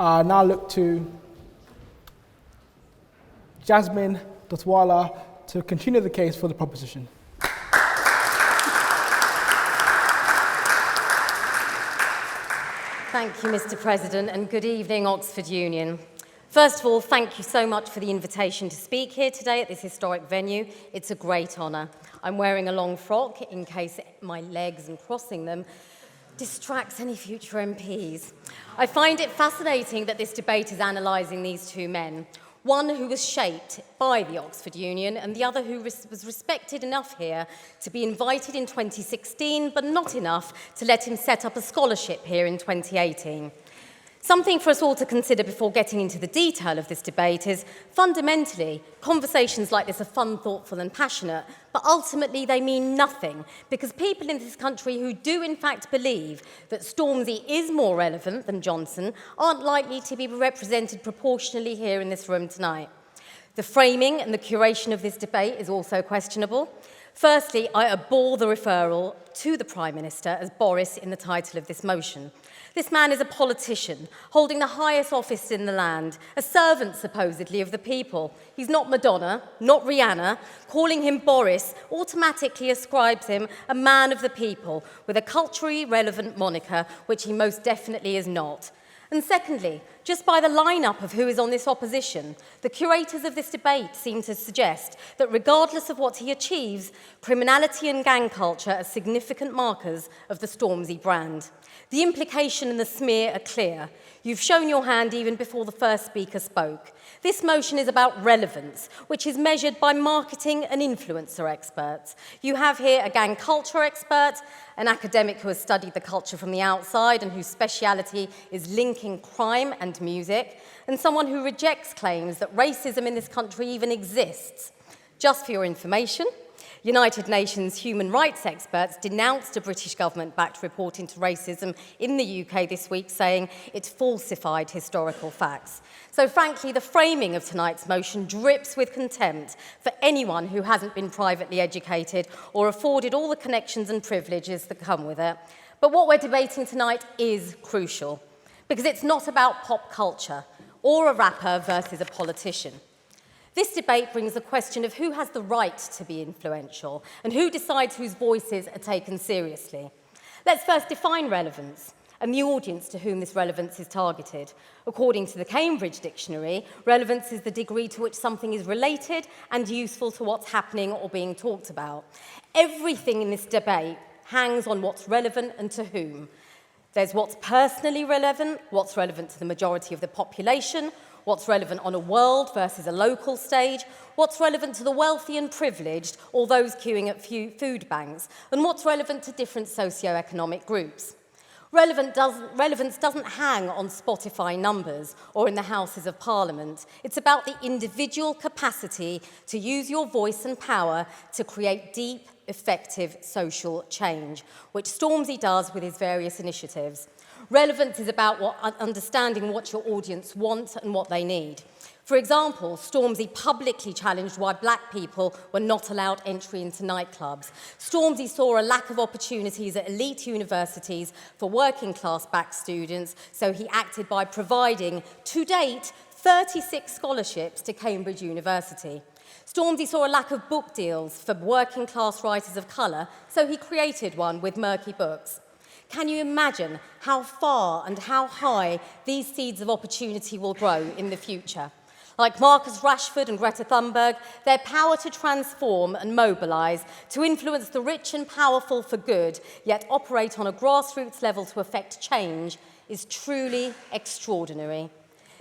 I now look to Jasmine Dotwala to continue the case for the proposition. Thank you, Mr. President, and good evening, Oxford Union. First of all, thank you so much for the invitation to speak here today at this historic venue. It's a great honour. I'm wearing a long frock in case my legs and crossing them distracts any future MPs. I find it fascinating that this debate is analysing these two men, one who was shaped by the Oxford Union and the other who was respected enough here to be invited in 2016, but not enough to let him set up a scholarship here in 2018. Something for us all to consider before getting into the detail of this debate is, fundamentally, conversations like this are fun, thoughtful and passionate, but ultimately they mean nothing because people in this country who do in fact believe that Stormzy is more relevant than Johnson aren't likely to be represented proportionally here in this room tonight. The framing and the curation of this debate is also questionable. Firstly, I abhor the referral to the Prime Minister as Boris in the title of this motion. This man is a politician, holding the highest office in the land, a servant, supposedly, of the people. He's not Madonna, not Rihanna. Calling him Boris automatically ascribes him a man of the people, with a culturally relevant moniker, which he most definitely is not. And secondly, just by the lineup of who is on this opposition, the curators of this debate seem to suggest that regardless of what he achieves, criminality and gang culture are significant markers of the Stormzy brand. The implication and the smear are clear. You've shown your hand even before the first speaker spoke. This motion is about relevance, which is measured by marketing and influencer experts. You have here a gang culture expert, an academic who has studied the culture from the outside and whose speciality is linking crime and music, and someone who rejects claims that racism in this country even exists. Just for your information, United Nations human rights experts denounced a British government-backed report into racism in the UK this week, saying it falsified historical facts. So frankly, the framing of tonight's motion drips with contempt for anyone who hasn't been privately educated or afforded all the connections and privileges that come with it. But what we're debating tonight is crucial, because it's not about pop culture or a rapper versus a politician. This debate brings the question of who has the right to be influential and who decides whose voices are taken seriously. Let's first define relevance and the audience to whom this relevance is targeted. According to the Cambridge Dictionary, relevance is the degree to which something is related and useful to what's happening or being talked about. Everything in this debate hangs on what's relevant and to whom. There's what's personally relevant, what's relevant to the majority of the population, what's relevant on a world versus a local stage, what's relevant to the wealthy and privileged or those queuing at food banks, and what's relevant to different socio-economic groups. Relevance doesn't hang on Spotify numbers or in the Houses of Parliament. It's about the individual capacity to use your voice and power to create deep, effective social change, which Stormzy does with his various initiatives. Relevance is about understanding what your audience want and what they need. For example, Stormzy publicly challenged why black people were not allowed entry into nightclubs. Stormzy saw a lack of opportunities at elite universities for working-class black students, so he acted by providing, to date, 36 scholarships to Cambridge University. Stormzy saw a lack of book deals for working-class writers of colour, so he created one with Murky Books. Can you imagine how far and how high these seeds of opportunity will grow in the future? Like Marcus Rashford and Greta Thunberg, their power to transform and mobilise, to influence the rich and powerful for good, yet operate on a grassroots level to effect change, is truly extraordinary.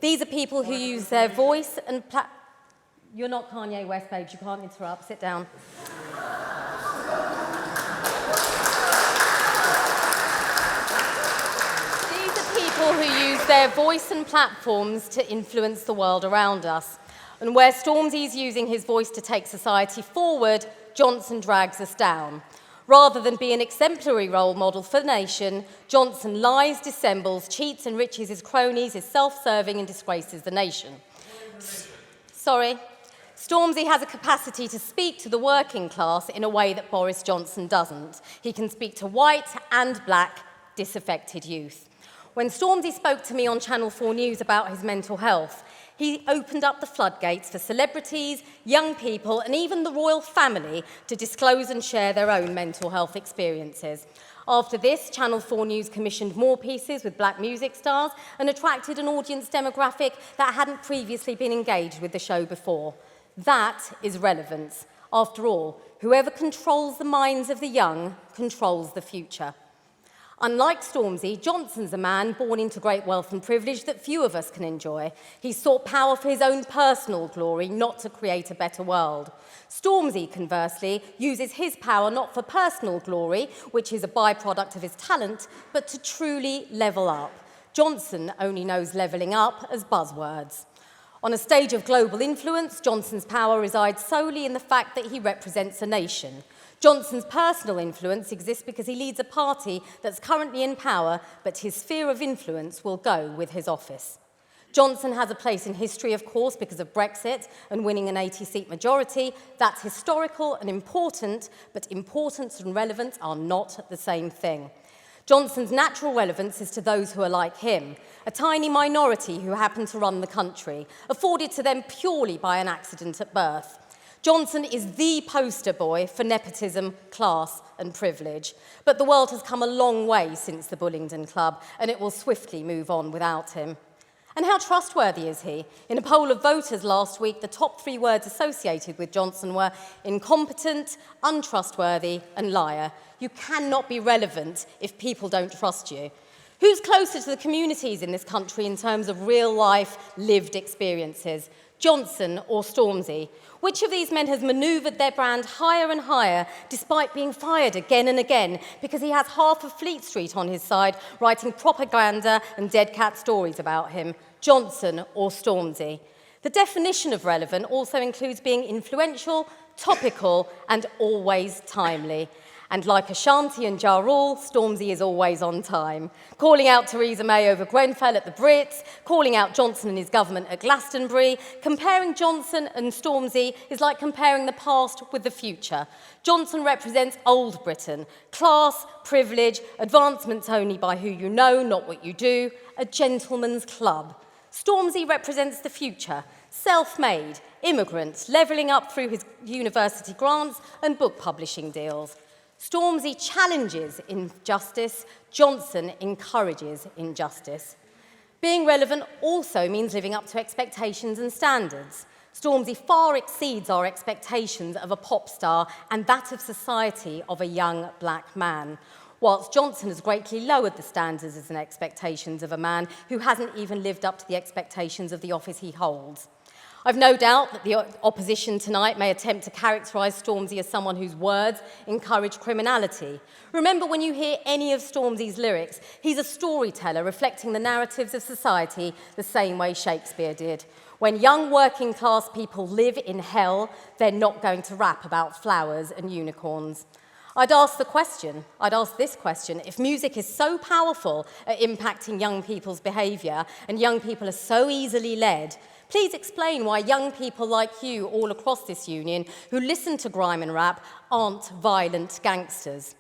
These are people who use their voice and You're not Kanye West, babes, you can't interrupt, sit down. People who use their voice and platforms to influence the world around us. And where Stormzy's using his voice to take society forward, Johnson drags us down. Rather than be an exemplary role model for the nation, Johnson lies, dissembles, cheats, enriches his cronies, is self-serving and disgraces the nation. Stormzy has a capacity to speak to the working class in a way that Boris Johnson doesn't. He can speak to white and black disaffected youth. When Stormzy spoke to me on Channel 4 News about his mental health, he opened up the floodgates for celebrities, young people, and even the royal family to disclose and share their own mental health experiences. After this, Channel 4 News commissioned more pieces with black music stars and attracted an audience demographic that hadn't previously been engaged with the show before. That is relevance. After all, whoever controls the minds of the young controls the future. Unlike Stormzy, Johnson's a man born into great wealth and privilege that few of us can enjoy. He sought power for his own personal glory, not to create a better world. Stormzy, conversely, uses his power not for personal glory, which is a byproduct of his talent, but to truly level up. Johnson only knows levelling up as buzzwords. On a stage of global influence, Johnson's power resides solely in the fact that he represents a nation. Johnson's personal influence exists because he leads a party that's currently in power, but his sphere of influence will go with his office. Johnson has a place in history, of course, because of Brexit and winning an 80-seat majority. That's historical and important, but importance and relevance are not the same thing. Johnson's natural relevance is to those who are like him, a tiny minority who happen to run the country, afforded to them purely by an accident at birth. Johnson is the poster boy for nepotism, class and privilege. But the world has come a long way since the Bullingdon Club, and it will swiftly move on without him. And how trustworthy is he? In a poll of voters last week, the top 3 words associated with Johnson were incompetent, untrustworthy and liar. You cannot be relevant if people don't trust you. Who's closer to the communities in this country in terms of real-life, lived experiences? Johnson or Stormzy? Which of these men has manoeuvred their brand higher and higher despite being fired again and again because he has half of Fleet Street on his side writing propaganda and dead cat stories about him? Johnson or Stormzy? The definition of relevant also includes being influential, topical and always timely. And like Ashanti and Ja Rule, Stormzy is always on time. Calling out Theresa May over Grenfell at the Brits, calling out Johnson and his government at Glastonbury. Comparing Johnson and Stormzy is like comparing the past with the future. Johnson represents old Britain, class, privilege, advancements only by who you know, not what you do, a gentleman's club. Stormzy represents the future, self-made, immigrants, levelling up through his university grants and book publishing deals. Stormzy challenges injustice, Johnson encourages injustice. Being relevant also means living up to expectations and standards. Stormzy far exceeds our expectations of a pop star and that of society of a young black man, whilst Johnson has greatly lowered the standards and expectations of a man who hasn't even lived up to the expectations of the office he holds. I've no doubt that the opposition tonight may attempt to characterise Stormzy as someone whose words encourage criminality. Remember, when you hear any of Stormzy's lyrics, he's a storyteller reflecting the narratives of society the same way Shakespeare did. When young working class people live in hell, they're not going to rap about flowers and unicorns. I'd ask this question, if music is so powerful at impacting young people's behaviour and young people are so easily led, please explain why young people like you all across this union who listen to grime and rap aren't violent gangsters.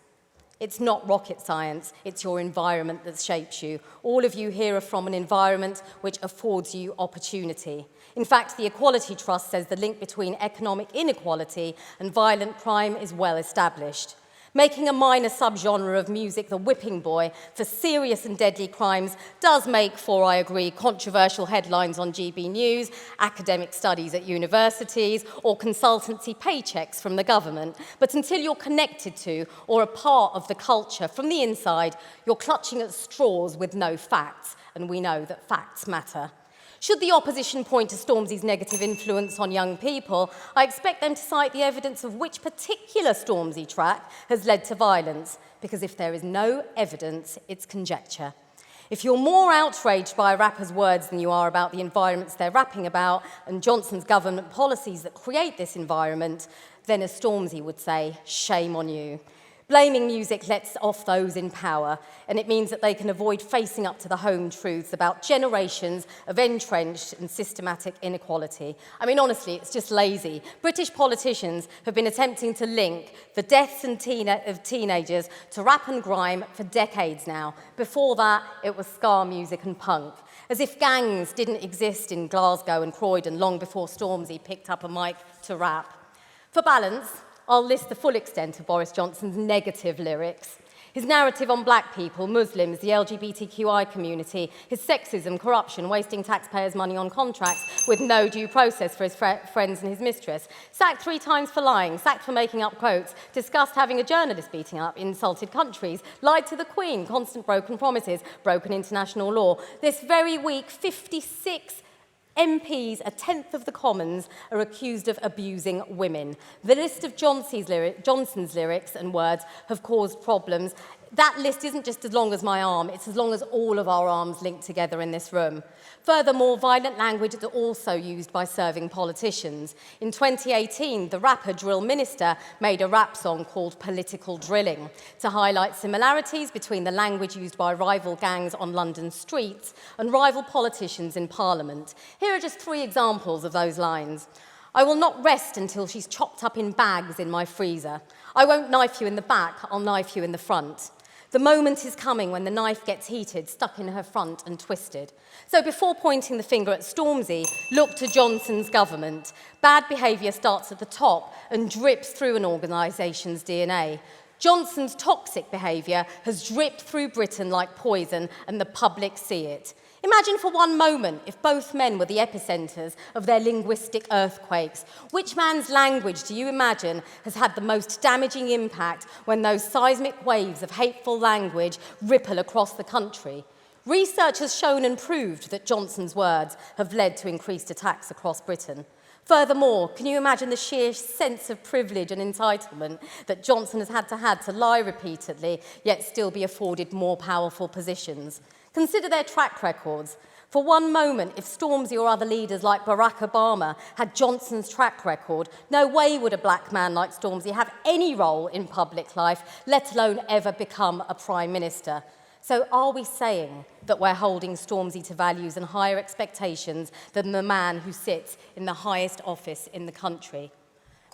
It's not rocket science, it's your environment that shapes you. All of you here are from an environment which affords you opportunity. In fact, the Equality Trust says the link between economic inequality and violent crime is well established. Making a minor subgenre of music the whipping boy for serious and deadly crimes does make for, I agree, controversial headlines on GB News, academic studies at universities, or consultancy paychecks from the government. But until you're connected to or a part of the culture from the inside, you're clutching at straws with no facts, and we know that facts matter. Should the opposition point to Stormzy's negative influence on young people, I expect them to cite the evidence of which particular Stormzy track has led to violence, because if there is no evidence, it's conjecture. If you're more outraged by a rapper's words than you are about the environments they're rapping about and Johnson's government policies that create this environment, then as Stormzy would say, shame on you. Blaming music lets off those in power, and it means that they can avoid facing up to the home truths about generations of entrenched and systematic inequality. I mean, honestly, it's just lazy. British politicians have been attempting to link the deaths of teenagers to rap and grime for decades now. Before that, it was ska music and punk. As if gangs didn't exist in Glasgow and Croydon long before Stormzy picked up a mic to rap. For balance, I'll list the full extent of Boris Johnson's negative lyrics. His narrative on black people, Muslims, the LGBTQI community, his sexism, corruption, wasting taxpayers' money on contracts with no due process for his friends and his mistress, sacked 3 times for lying, sacked for making up quotes, discussed having a journalist beating up, insulted countries, lied to the Queen, constant broken promises, broken international law. This very week, 56 MPs, a tenth of the Commons, are accused of abusing women. The list of Johnson's lyrics and words have caused problems. That list isn't just as long as my arm, it's as long as all of our arms linked together in this room. Furthermore, violent language is also used by serving politicians. In 2018, the rapper Drill Minister made a rap song called Political Drilling to highlight similarities between the language used by rival gangs on London streets and rival politicians in Parliament. Here are just 3 examples of those lines. I will not rest until she's chopped up in bags in my freezer. I won't knife you in the back, I'll knife you in the front. The moment is coming when the knife gets heated, stuck in her front and twisted. So before pointing the finger at Stormzy, look to Johnson's government. Bad behaviour starts at the top and drips through an organisation's DNA. Johnson's toxic behaviour has dripped through Britain like poison, and the public see it. Imagine for one moment if both men were the epicentres of their linguistic earthquakes. Which man's language do you imagine has had the most damaging impact when those seismic waves of hateful language ripple across the country? Research has shown and proved that Johnson's words have led to increased attacks across Britain. Furthermore, can you imagine the sheer sense of privilege and entitlement that Johnson has had to lie repeatedly, yet still be afforded more powerful positions? Consider their track records. For one moment, if Stormzy or other leaders like Barack Obama had Johnson's track record, no way would a black man like Stormzy have any role in public life, let alone ever become a prime minister. So are we saying that we're holding Stormzy to values and higher expectations than the man who sits in the highest office in the country?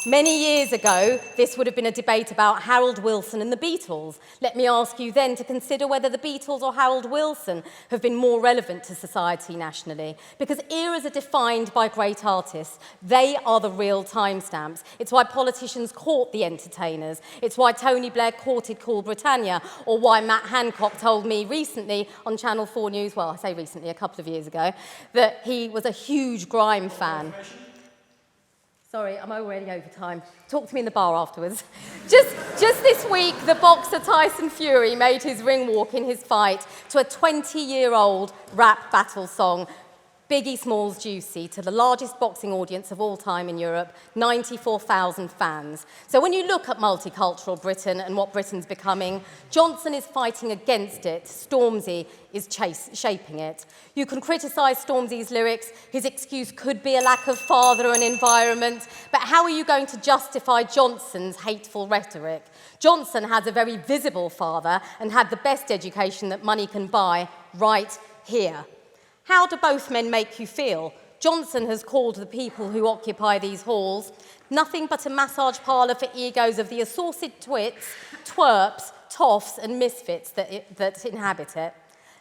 Many years ago, this would have been a debate about Harold Wilson and the Beatles. Let me ask you then to consider whether the Beatles or Harold Wilson have been more relevant to society nationally. Because eras are defined by great artists. They are the real timestamps. It's why politicians court the entertainers. It's why Tony Blair courted Cool Britannia, or why Matt Hancock told me recently on Channel 4 News, well, I say recently, a couple of years ago, that he was a huge grime fan. Sorry, I'm already over time. Talk to me in the bar afterwards. Just this week, the boxer Tyson Fury made his ring walk in his fight to a 20-year-old rap battle song, Biggie Smalls Juicy, to the largest boxing audience of all time in Europe, 94,000 fans. So when you look at multicultural Britain and what Britain's becoming, Johnson is fighting against it, Stormzy is shaping it. You can criticise Stormzy's lyrics, his excuse could be a lack of father and environment, but how are you going to justify Johnson's hateful rhetoric? Johnson has a very visible father and had the best education that money can buy right here. How do both men make you feel? Johnson has called the people who occupy these halls nothing but a massage parlour for egos of the assorted twits, twerps, toffs and misfits that inhabit it.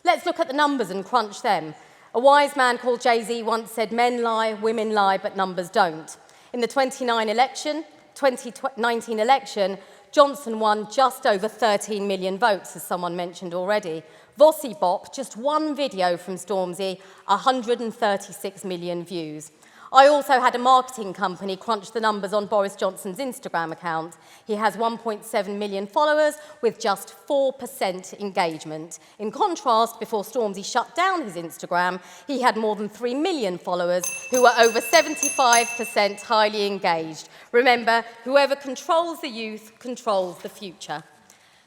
Let's look at the numbers and crunch them. A wise man called Jay-Z once said, men lie, women lie, but numbers don't. In the 2019 election, Johnson won just over 13 million votes, as someone mentioned already. Vossi Bop, just one video from Stormzy, 136 million views. I also had a marketing company crunch the numbers on Boris Johnson's Instagram account. He has 1.7 million followers with just 4% engagement. In contrast, before Stormzy shut down his Instagram, he had more than 3 million followers who were over 75% highly engaged. Remember, whoever controls the youth controls the future.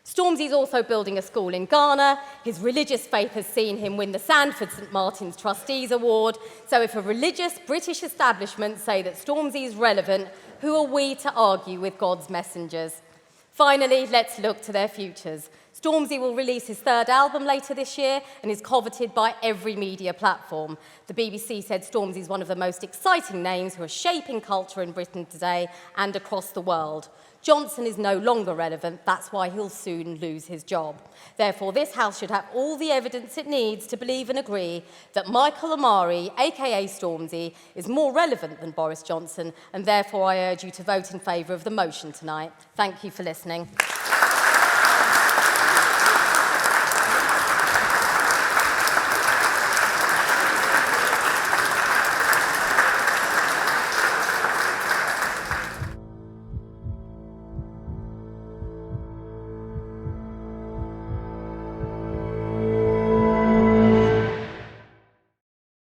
Stormzy's also building a school in Ghana. His religious faith has seen him win the Sanford St Martin's Trustees Award. So if a religious British establishment say that Stormzy's relevant, who are we to argue with God's messengers? Finally, let's look to their futures. Stormzy will release his third album later this year and is coveted by every media platform. The BBC said Stormzy is one of the most exciting names who are shaping culture in Britain today and across the world. Johnson is no longer relevant, that's why he'll soon lose his job. Therefore, this House should have all the evidence it needs to believe and agree that Michael Amari, aka Stormzy, is more relevant than Boris Johnson, and therefore I urge you to vote in favour of the motion tonight. Thank you for listening.